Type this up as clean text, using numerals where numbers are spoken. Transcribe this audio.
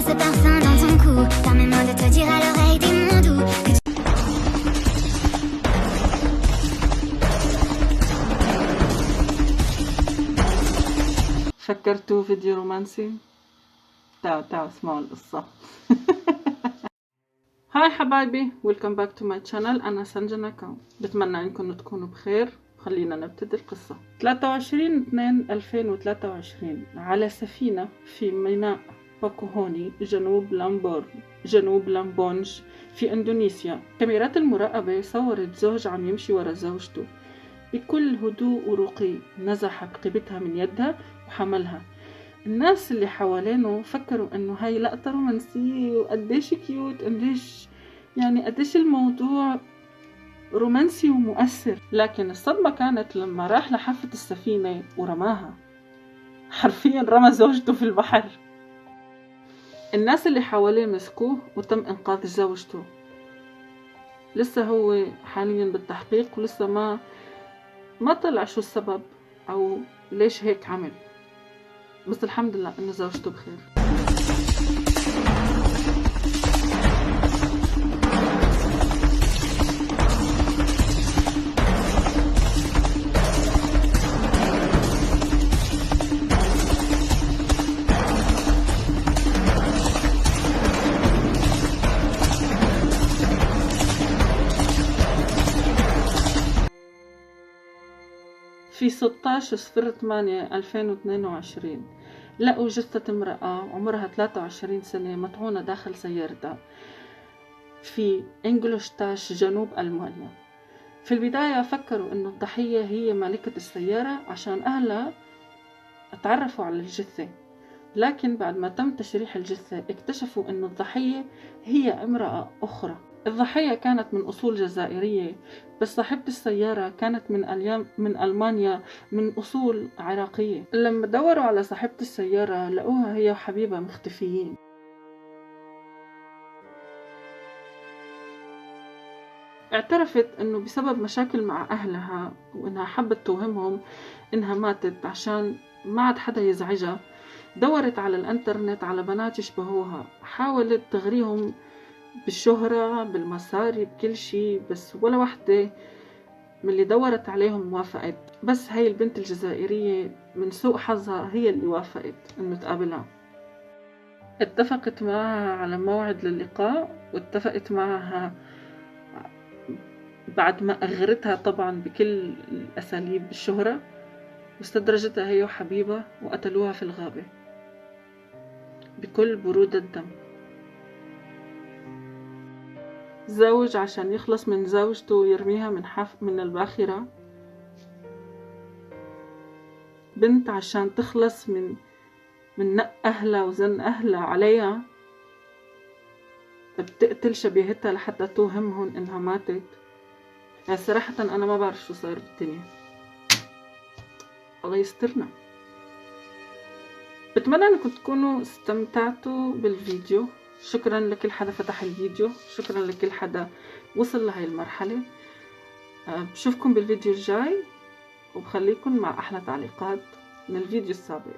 ce parfum dans ton cou. Permets-moi de te dire à l'oreille des mots doux que فكرتوا فيديو رومانسي؟ تعالوا اسمعوا القصة. هاي حبايبي، ويلكم باك تو ماي channel. أنا سنجنا كون، بتمنى إنكم تكونوا بخير. خلينا نبتدي القصة. 23/2/2023 على سفينة في ميناء باكوهوني جنوب لامبونج في إندونيسيا، كاميرات المراقبة صورت زوج عم يمشي ورا زوجته بكل هدوء ورقي. نزح رقبتها من يدها وحملها. الناس اللي حوالينه فكروا انه هاي لقطة رومانسية وقديش كيوت، قديش الموضوع رومانسي ومؤثر. لكن الصدمة كانت لما راح لحافة السفينة ورماها، حرفيا رمى زوجته في البحر. الناس اللي حواليه مسكوه وتم انقاذ زوجته. لسه هو حاليا بالتحقيق ولسه ما طلع شو السبب او ليش هيك عمل، بس الحمد لله انه زوجته بخير. في 16/8/2022 لقوا جثة امرأة عمرها 23 سنة مطعونة داخل سيارتها في إنجلوشتاش جنوب ألمانيا. في البداية فكروا إنه الضحية هي مالكة السيارة عشان أهلها تعرفوا على الجثة، لكن بعد ما تم تشريح الجثة اكتشفوا إنه الضحية هي امرأة أخرى. الضحية كانت من أصول جزائرية، بس صاحبة السيارة كانت من ألمانيا من أصول عراقية. لما دوروا على صاحبة السيارة لقوها هي وحبيبها مختفيين. اعترفت إنه بسبب مشاكل مع أهلها وإنها حبت توهمهم إنها ماتت عشان ما عاد حدا يزعجها. دورت على الانترنت على بنات يشبهوها، حاولت تغريهم بالشهرة بالمصاري بكل شي، بس ولا وحدة من اللي دورت عليهم وافقت. بس هاي البنت الجزائرية من سوء حظها هي اللي وافقت انه تقابلها. اتفقت معها على موعد للقاء، واتفقت معها بعد ما أغرتها طبعا بكل الأساليب الشهرة، واستدرجتها هي وحبيبها وقتلوها في الغابة بكل برودة الدم. زوج عشان يخلص من زوجته ويرميها من الباخرة، بنت عشان تخلص من نق أهلها وزن أهلها عليها، بتقتل شبيهتها لحتى توهمهم إنها ماتت. يعني صراحة أنا ما بعرف شو صار بالدنيا، الله يسترنا. بتمنى أنكم تكونوا استمتعتوا بالفيديو. شكرا لكل حدا فتح الفيديو، شكرا لكل حدا وصل لهي المرحلة. بشوفكم بالفيديو الجاي، وبخليكم مع أحلى تعليقات من الفيديو السابق.